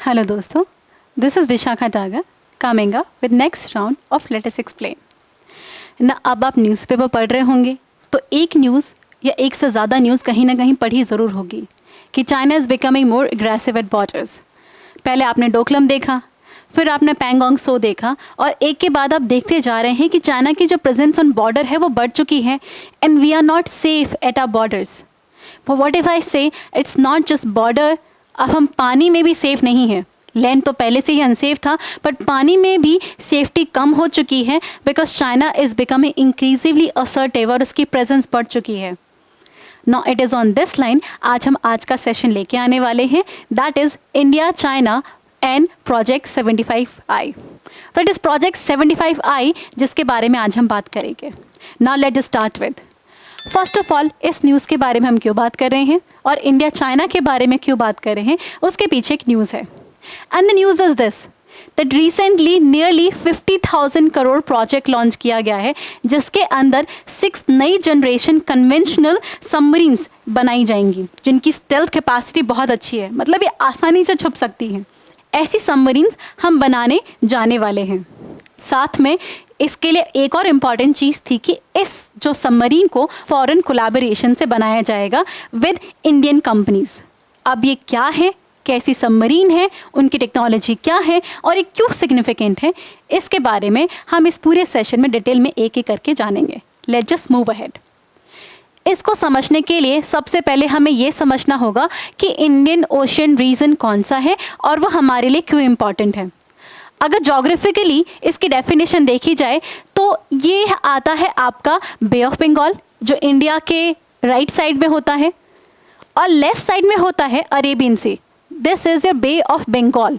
Hello दोस्तों, this is Vishakha Tagar coming up with next round of let us explain ना। अब आप न्यूज़पेपर पढ़ रहे होंगे तो एक न्यूज़ या एक से ज़्यादा न्यूज़ कहीं ना कहीं पढ़ी ज़रूर होगी कि China is becoming more aggressive at borders. पहले आपने डोकलम देखा, फिर आपने पैंगोंग सो देखा और एक के बाद आप देखते जा रहे हैं कि चाइना की जो प्रेजेंस ऑन बॉर्डर है वो बढ़ चुकी है and we are not safe at our borders. What if I say it's not just border, अब हम पानी में भी सेफ नहीं है। लैंड तो पहले से ही अनसेफ था बट पानी में भी सेफ्टी कम हो चुकी है because China is becoming increasingly assertive और उसकी प्रेजेंस बढ़ चुकी है। Now it is on this line आज हम आज का सेशन लेके आने वाले हैं, that is India China and project 75I। That is project 75I जिसके बारे में आज हम बात करेंगे। Now let start with first of all इस न्यूज़ के बारे में हम क्यों बात कर रहे हैं और इंडिया चाइना के बारे में क्यों बात कर रहे हैं, उसके पीछे एक न्यूज़ है। And the news is this that recently nearly 50,000 crore project launch किया गया है जिसके अंदर 6 नई जनरेशन कन्वेंशनल सबमरीन्स बनाई जाएंगी जिनकी स्टेल्थ कैपेसिटी बहुत अच्छी है, मतलब ये आसानी से छुप सकती हैं। ऐसी सबमरीन्स हम बनाने जाने वाले हैं। साथ में इसके लिए एक और इम्पॉर्टेंट चीज़ थी कि इस जो सबमरीन को फॉरेन कोलैबोरेशन से बनाया जाएगा विद इंडियन कंपनीज। अब ये क्या है, कैसी सबमरीन है, उनकी टेक्नोलॉजी क्या है और ये क्यों सिग्निफिकेंट है, इसके बारे में हम इस पूरे सेशन में डिटेल में एक एक करके जानेंगे। Let's just move ahead. इसको समझने के लिए सबसे पहले हमें ये समझना होगा कि इंडियन ओशन रीजन कौन सा है और वो हमारे लिए क्यों इम्पॉर्टेंट है। अगर जोग्राफिकली इसकी डेफिनेशन देखी जाए तो ये आता है आपका बे ऑफ बंगाल जो इंडिया के राइट साइड में होता है और लेफ्ट साइड में होता है Arabian sea. This is your bay of Bengal.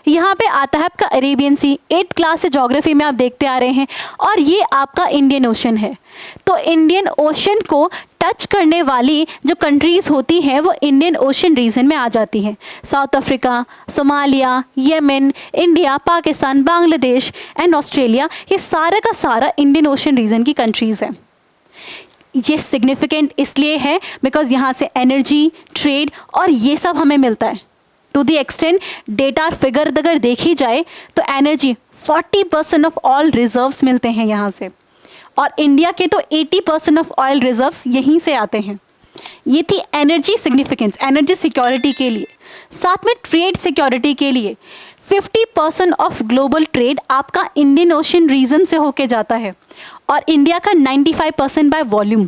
यहाँ पे आता है आपका अरेबियन सी। 8th क्लास से जोग्राफी में आप देखते आ रहे हैं और ये आपका इंडियन ओशन है। तो इंडियन ओशन को टच करने वाली जो कंट्रीज़ होती हैं वो इंडियन ओशन रीजन में आ जाती हैं। South Africa, Somalia, Yemen, India, Pakistan, Bangladesh and Australia, ये सारा का सारा इंडियन ओशन रीजन की कंट्रीज़ हैं। ये सिग्निफिकेंट इसलिए है बिकॉज यहाँ से एनर्जी, ट्रेड और ये सब हमें मिलता है। To the extent data figure अगर देखी जाए तो एनर्जी 40% ऑफ ऑल रिजर्व्स मिलते हैं यहाँ से और इंडिया के तो 80% ऑफ ऑयल रिजर्व्स यहीं से आते हैं। ये थी एनर्जी सिग्निफिकेंस, एनर्जी सिक्योरिटी के लिए। साथ में ट्रेड सिक्योरिटी के लिए 50% ऑफ ग्लोबल ट्रेड आपका इंडियन ओशन रीजन से होके जाता है और इंडिया का 95% बाय वॉल्यूम।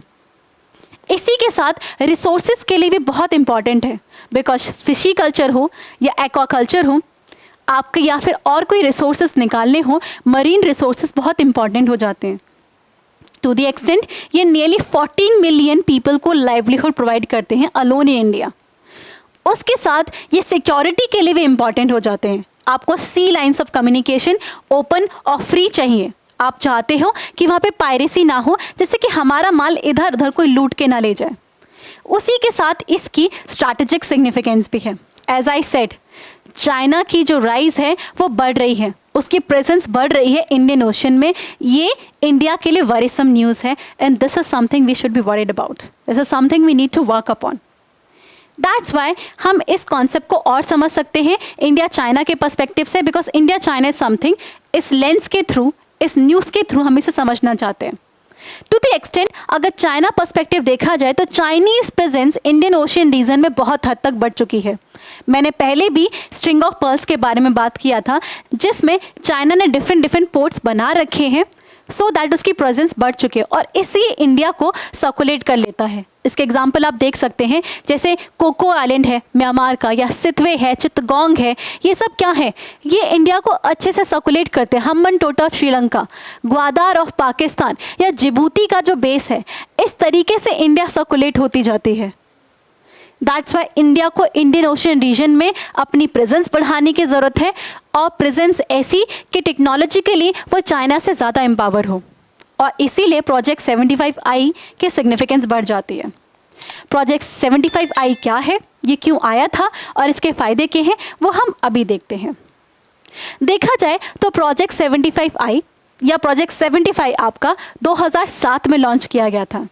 इसी के साथ रिसोर्सेज के लिए भी बहुत इंपॉर्टेंट है बिकॉज फिशी कल्चर हो या एक्वाकल्चर हो आपके या फिर और कोई रिसोर्सेज निकालने हो, मरीन रिसोर्सेज बहुत इंपॉर्टेंट हो जाते हैं। टू द एक्सटेंट ये नियरली 14 मिलियन पीपल को लाइवलीहुड प्रोवाइड करते हैं अलोन इन इंडिया। उसके साथ ये सिक्योरिटी के लिए भी इंपॉर्टेंट हो जाते हैं। आपको सी लाइन्स ऑफ कम्युनिकेशन ओपन और फ्री चाहिए। आप चाहते हो कि वहाँ पे पायरेसी ना हो, जिससे कि हमारा माल इधर उधर कोई लूट के ना ले जाए। उसी के साथ इसकी स्ट्रैटेजिक सिग्निफिकेंस भी है। एज आई सेड, चाइना की जो राइज है वो बढ़ रही है, उसकी प्रेजेंस बढ़ रही है इंडियन ओशन में। ये इंडिया के लिए वरीसम न्यूज़ है and this is something we should be worried about. This is something we need to work upon. That's why हम इस कॉन्सेप्ट को और समझ सकते हैं इंडिया चाइना के पर्सपेक्टिव से, because India China is something इस लेंस के थ्रू, इस न्यूज़ के थ्रू हम इसे समझना चाहते हैं। टू द एक्सटेंट अगर चाइना पर्सपेक्टिव देखा जाए तो Chinese presence Indian ocean reason में बहुत हद तक बढ़ चुकी है। मैंने पहले भी स्ट्रिंग ऑफ पर्ल्स के बारे में बात किया था जिसमें चाइना ने डिफरेंट पोर्ट्स बना रखे हैं सो दैट उसकी प्रेजेंस बढ़ चुकी है और इसलिए इंडिया को सर्कुलेट कर लेता है। इसके एग्जाम्पल आप देख सकते हैं जैसे कोको आइलैंड है म्यांमार का, या सितवे है, चित्तगोंग है। ये सब क्या है, ये इंडिया को अच्छे से सर्कुलेट करते हैं। हम्बन टोटा ऑफ श्रीलंका, ग्वादार ऑफ पाकिस्तान या जिबूती का जो बेस है, इस तरीके से इंडिया सर्कुलेट होती जाती है। दैट्स वाई इंडिया को इंडियन ओशन रीजन में अपनी प्रेजेंस बढ़ाने की ज़रूरत है और प्रेजेंस ऐसी कि टेक्नोलॉजिकली वो चाइना से ज़्यादा एम्पावर हो और इसीलिए प्रोजेक्ट 75I की सिग्निफिकेंस बढ़ जाती है। प्रोजेक्ट 75I क्या है, ये क्यों आया था और इसके फ़ायदे क्या हैं, वो हम अभी देखते हैं। देखा जाए तो प्रोजेक्ट 75I या प्रोजेक्ट 75 आपका 2007 में लॉन्च किया गया था,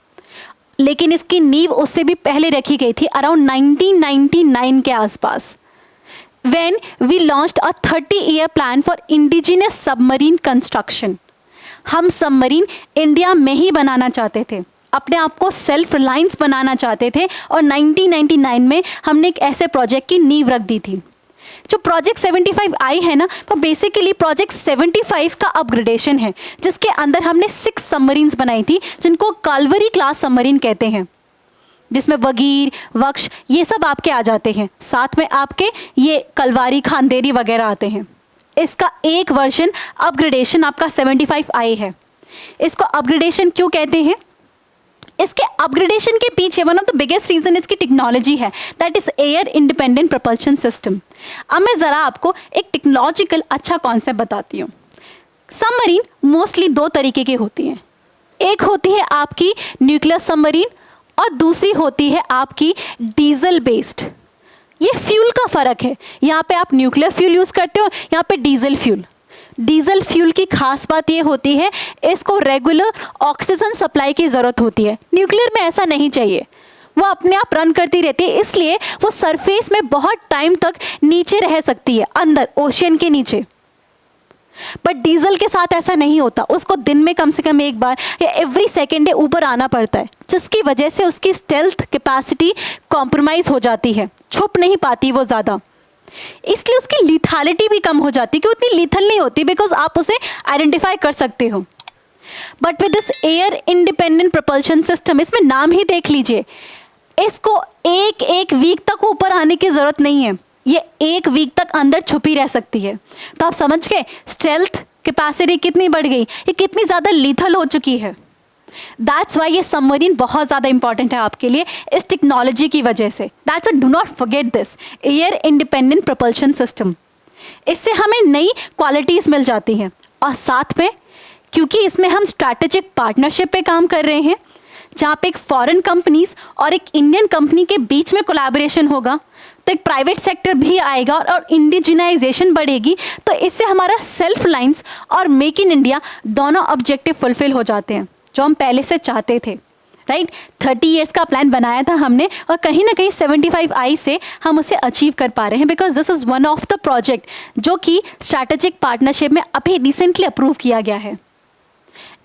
लेकिन इसकी नींव उससे भी पहले रखी गई थी अराउंड 1999 के आसपास। when we launched a 30-year plan for indigenous submarine construction. हम सबमरीन इंडिया में ही बनाना चाहते थे, अपने आप को सेल्फ रिलायंस बनाना चाहते थे, और 1999 में हमने एक ऐसे प्रोजेक्ट की नींव रख दी थी. जो प्रोजेक्ट 75 आई है ना, वो बेसिकली प्रोजेक्ट 75 का अपग्रेडेशन है, जिसके अंदर हमने 6 सबमरीन्स बनाई थी, जिनको कालवरी क्लास सबमरीन कहते हैं, जिसमें वगीर, वक्ष ये सब आपके आ जाते हैं. साथ में आपके ये कलवारी, खांदेरी वगैरह आते हैं. इसका एक वर्जन अपग्रेडेशन आपका 75 आई है. इसको अपग्रेडेशन क्यों कहते हैं? इसके अपग्रेडेशन के पीछे one of the biggest reason इसकी टेक्नोलॉजी है, that is air independent propulsion system. अब मैं ज़रा आपको एक टेक्नोलॉजिकल अच्छा कॉन्सेप्ट बताती हूँ. सबमरीन मोस्टली 2 तरीके की होती हैं. एक होती है आपकी न्यूक्लियर सबमरीन और दूसरी होती है आपकी डीजल बेस्ड. ये फ्यूल का फ़र्क है. यहाँ पे आप न्यूक्लियर फ्यूल यूज़ करते हो, यहाँ पे डीजल फ्यूल. डीजल फ्यूल की खास बात ये होती है, इसको रेगुलर ऑक्सीजन सप्लाई की ज़रूरत होती है. न्यूक्लियर में ऐसा नहीं चाहिए, वो अपने आप रन करती रहती है, इसलिए वो सरफेस में बहुत टाइम तक नीचे रह सकती है, अंदर ओशियन के नीचे. बट डीजल के साथ ऐसा नहीं होता, उसको दिन में कम से कम एक बार या एवरी सेकेंड ऊपर आना पड़ता है, जिसकी वजह से उसकी स्टेल्थ कैपेसिटी कॉम्प्रोमाइज़ हो जाती है, छुप नहीं पाती वो ज़्यादा. इसलिए उसकी लिथैलिटी भी कम हो जाती है, कि उतनी लीथल नहीं होती, बिकॉज आप उसे आइडेंटिफाई कर सकते हो. But with this air independent propulsion system, इसमें नाम ही देख लीजिए, इसको एक वीक तक ऊपर आने की ज़रूरत नहीं है. ये 1 वीक तक अंदर छुपी रह सकती है. तो आप समझ गए स्टेल्थ कैपेसिटी कितनी बढ़ गई, ये कितनी ज़्यादा लीथल हो चुकी है. दैट्स वाई ये सबमरीन बहुत ज़्यादा इंपॉर्टेंट है आपके लिए, इस टेक्नोलॉजी की वजह से. That's why do not forget this air independent propulsion system. इससे हमें नई क्वालिटीज़ मिल जाती हैं, और साथ में क्योंकि इसमें हम स्ट्रैटेजिक पार्टनरशिप पे काम कर रहे हैं, जहाँ पे एक फॉरेन कंपनीज और एक इंडियन कंपनी के बीच में कोलैबोरेशन होगा, तो एक प्राइवेट सेक्टर भी आएगा और इंडिजिनाइजेशन बढ़ेगी. तो इससे हमारा सेल्फ रिलायंस और मेक इन इंडिया दोनों ऑब्जेक्टिव फुलफिल हो जाते हैं, जो हम पहले से चाहते थे. राइट 30 ईयर्स का प्लान बनाया था हमने, और कहीं ना कहीं 75 आई से हम उसे अचीव कर पा रहे हैं, because this is one of the project जो कि स्ट्रैटेजिक पार्टनरशिप में अभी रिसेंटली अप्रूव किया गया है.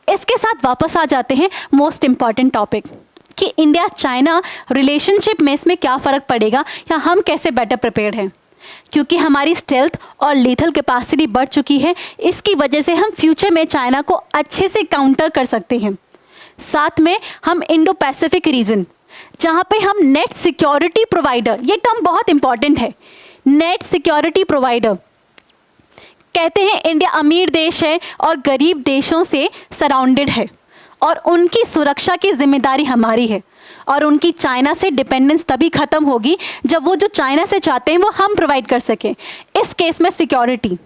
इसके साथ वापस आ जाते हैं मोस्ट इम्पॉर्टेंट टॉपिक, कि इंडिया चाइना रिलेशनशिप में इसमें क्या फ़र्क पड़ेगा, या हम कैसे बेटर प्रिपेयर्ड हैं. क्योंकि हमारी स्टेल्थ और लीथल कैपेसिटी बढ़ चुकी है, इसकी वजह से हम फ्यूचर में चाइना को अच्छे से काउंटर कर सकते हैं. साथ में हम इंडो पैसिफिक रीजन, जहाँ पे हम नेट सिक्योरिटी प्रोवाइडर, ये टर्म बहुत इंपॉर्टेंट है, नेट सिक्योरिटी प्रोवाइडर. कहते हैं इंडिया अमीर देश है और गरीब देशों से सराउंडेड है, और उनकी सुरक्षा की जिम्मेदारी हमारी है, और उनकी चाइना से डिपेंडेंस तभी ख़त्म होगी जब वो जो चाइना से चाहते हैं वो हम प्रोवाइड कर सकें. इस केस में सिक्योरिटी,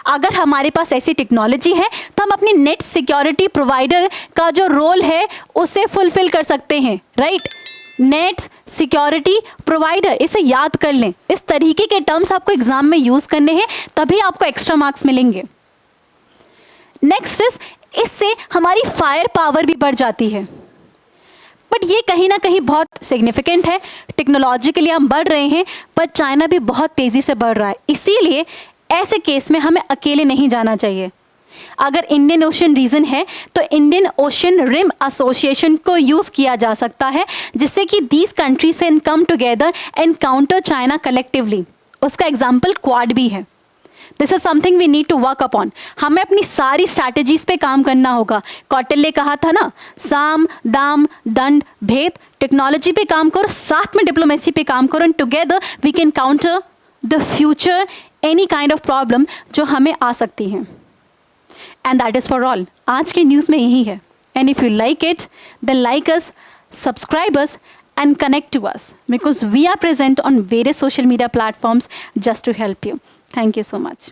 अगर हमारे पास ऐसी टेक्नोलॉजी है तो हम अपनी नेट सिक्योरिटी प्रोवाइडर का जो रोल है उसे फुलफिल कर सकते हैं. राइट नेट सिक्योरिटी प्रोवाइडर, इसे याद कर लें. इस तरीके के टर्म्स आपको एग्जाम में यूज़ करने हैं, तभी आपको एक्स्ट्रा मार्क्स मिलेंगे. नेक्स्ट इज, इससे हमारी फायर पावर भी बढ़ जाती है. बट ये कहीं ना कहीं बहुत सिग्निफिकेंट है. टेक्नोलॉजिकली हम बढ़ रहे हैं, पर चाइना भी बहुत तेज़ी से बढ़ रहा है. इसीलिए ऐसे केस में हमें अकेले नहीं जाना चाहिए. अगर इंडियन ओशन रीजन है तो इंडियन ओशन रिम एसोसिएशन को यूज़ किया जा सकता है, जिससे कि these countries can come together and counter China collectively. उसका एग्जाम्पल क्वाड भी है. This is something we need to work upon. हमें अपनी सारी स्ट्रैटेजीज पे काम करना होगा. कौटिल्य कहा था ना, साम दाम दंड भेद. टेक्नोलॉजी पे काम करो, साथ में डिप्लोमेसी पे काम करो, and together we can counter the future any kind of problem जो हमें आ सकती हैं. And that is for all. आज के न्यूज़ में यही है. And if you like it, then like us, subscribe us and connect to us, because we are present on various social media platforms just to help you. Thank you so much.